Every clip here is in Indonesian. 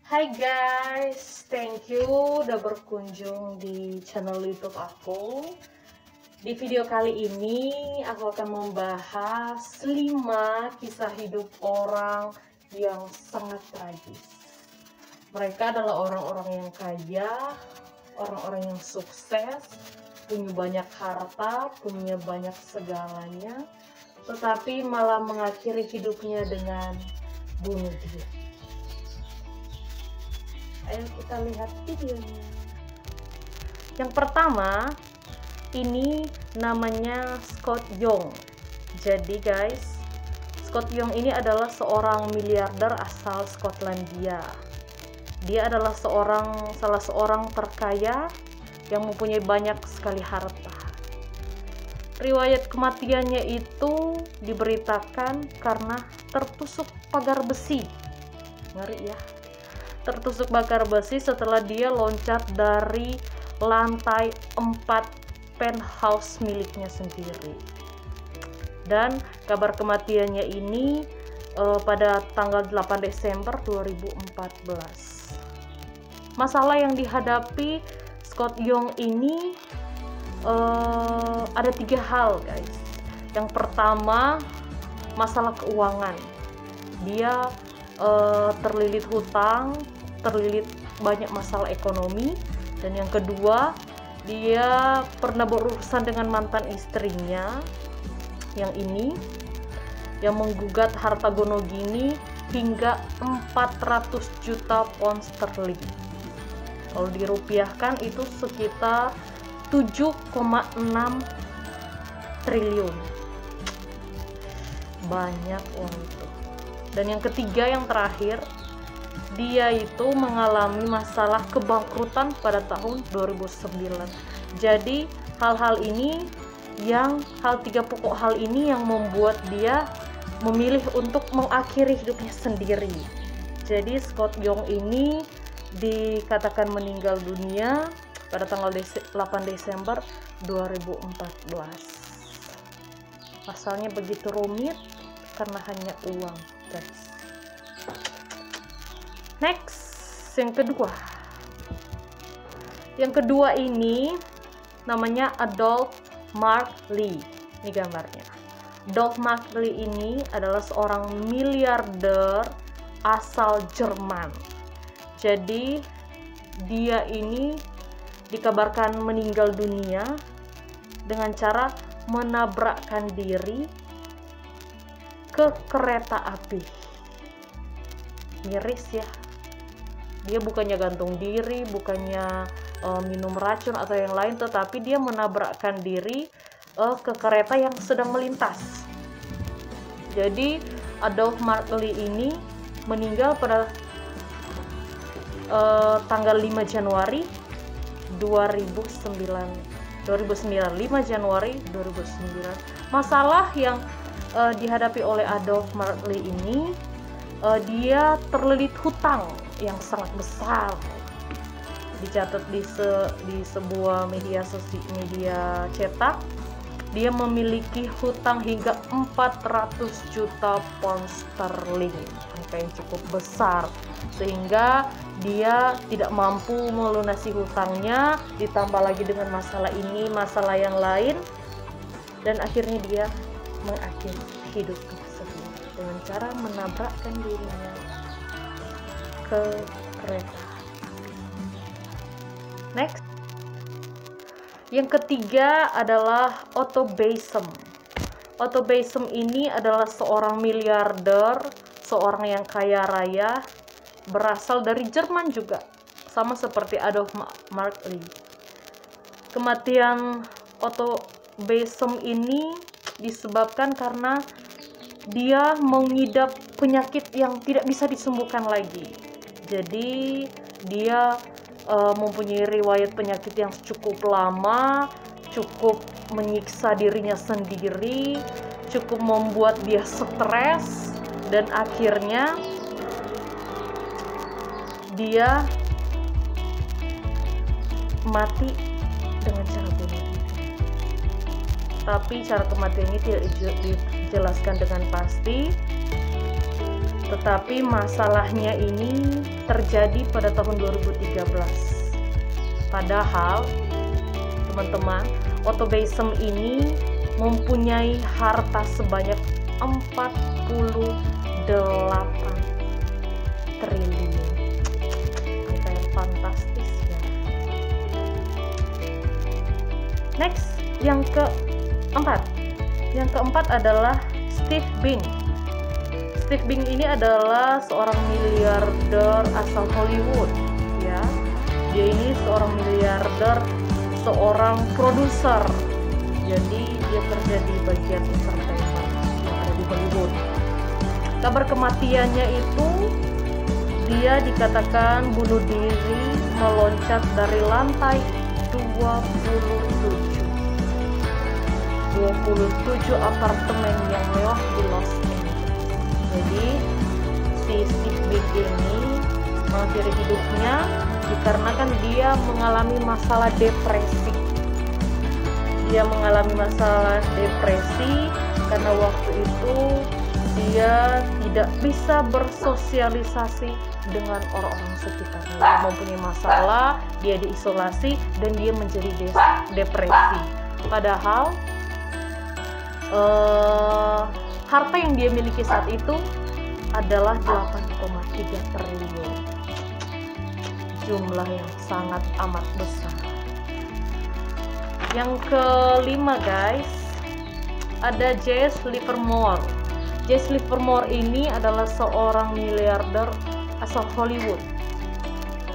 Hai guys, thank you udah berkunjung di channel YouTube aku. Di video kali ini aku akan membahas 5 kisah hidup orang yang sangat tragis. Mereka adalah orang-orang yang kaya, orang-orang yang sukses, punya banyak harta, punya banyak segalanya, tetapi malah mengakhiri hidupnya dengan bunuh diri. Ayo kita lihat videonya. Yang pertama, ini namanya Scott Young. Jadi guys, Scott Young ini adalah seorang miliarder asal Skotlandia. Dia adalah salah seorang terkaya yang mempunyai banyak sekali harta. Riwayat kematiannya itu diberitakan karena tertusuk pagar besi. Ngeri ya. Tertusuk pagar besi setelah dia loncat dari lantai 4 penthouse miliknya sendiri. Dan kabar kematiannya ini pada tanggal 8 Desember 2014. Masalah yang dihadapi Scott Young ini ada 3 hal guys. Yang pertama, masalah keuangan. Dia terlilit hutang, terlilit banyak masalah ekonomi. Dan yang kedua, dia pernah berurusan dengan mantan istrinya yang menggugat harta gono gini hingga 400 juta pound sterling. Kalau dirupiahkan itu sekitar 7,6 triliun. Banyak uang itu. Dan yang ketiga, yang terakhir, dia itu mengalami masalah kebangkrutan pada tahun 2009. Jadi hal 3 pokok hal ini yang membuat dia memilih untuk mengakhiri hidupnya sendiri. Jadi Scott Young ini dikatakan meninggal dunia pada tanggal 8 Desember 2014. Pasalnya begitu rumit karena hanya uang guys. Next, yang kedua ini namanya Adolf Mark Lee. Ini gambarnya. Adolf Mark Lee ini adalah seorang miliarder asal Jerman. Jadi dia ini dikabarkan meninggal dunia dengan cara menabrakkan diri ke kereta api. Miris ya. Dia bukannya gantung diri, bukannya minum racun atau yang lain, tetapi dia menabrakkan diri ke kereta yang sedang melintas. Jadi Adolf Mark Lee ini meninggal pada tanggal 5 Januari 2009. 5 Januari 2009. Masalah yang dihadapi oleh Adolf Mark Lee ini, dia terlilit hutang yang sangat besar. Dicatat di sebuah media cetak, dia memiliki hutang hingga 400 juta pound sterling, angka yang cukup besar, sehingga dia tidak mampu melunasi hutangnya, ditambah lagi dengan masalah ini, masalah yang lain, dan akhirnya dia mengakhiri hidupnya sendiri dengan cara menabrakkan dirinya ke kereta. Next, yang ketiga adalah Otto Bassem. Otto Bassem ini adalah seorang miliarder, seorang yang kaya raya, berasal dari Jerman juga, sama seperti Adolf Mark Lee. Kematian Otto Bassem ini disebabkan karena dia mengidap penyakit yang tidak bisa disembuhkan lagi. Jadi dia mempunyai riwayat penyakit yang cukup lama, cukup menyiksa dirinya sendiri, cukup membuat dia stres, dan akhirnya dia mati dengan cara bunuh diri. Tapi cara kematiannya tidak dijelaskan dengan pasti. Tetapi masalahnya ini terjadi terjadi pada tahun 2013. Padahal teman-teman, Otto Bassem ini mempunyai harta sebanyak 48 triliun. Ini kayak fantastis ya. Next, yang keempat. Yang keempat adalah Steve Bing. Steve Bing ini adalah seorang miliarder asal Hollywood ya. Dia ini seorang miliarder, seorang produser. Jadi dia kerja di bagian entertainment yang ada di Hollywood. Kabar kematiannya itu dia dikatakan bunuh diri meloncat dari lantai 27 apartemen yang mewah di Los Angeles. Jadi si Steve Bing ini mengakhiri hidupnya dikarenakan dia mengalami masalah depresi. Dia mengalami masalah depresi karena waktu itu dia tidak bisa bersosialisasi dengan orang-orang sekitarnya. Dia mempunyai masalah, dia diisolasi dan dia menjadi depresi. Padahal harta yang dia miliki saat itu adalah 8,3 triliun. Jumlah yang sangat amat besar. Yang kelima guys, ada Jesse Livermore. Jesse Livermore ini adalah seorang miliarder asal Hollywood.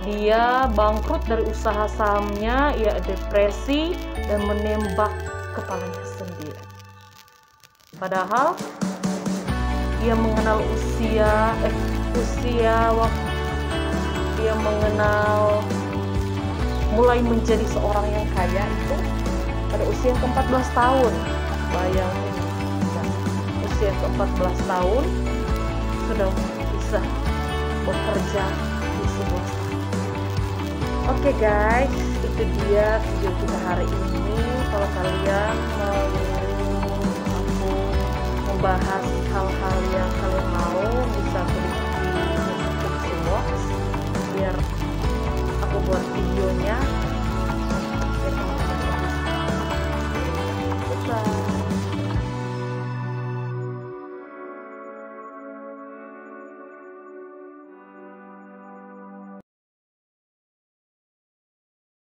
Dia bangkrut dari usaha sahamnya, ia depresi dan menembak kepalanya sendiri. Padahal dia mengenal dia mengenal mulai menjadi seorang yang kaya itu pada usia ke-14 tahun. Bayangin ya, usia ke-14 tahun sudah bisa bekerja di sebuah saham. Oke guys, itu dia video kita hari ini. Kalau kalian mau aku membahas hal-hal yang kalian mau, bisa klik di description box biar aku buat videonya.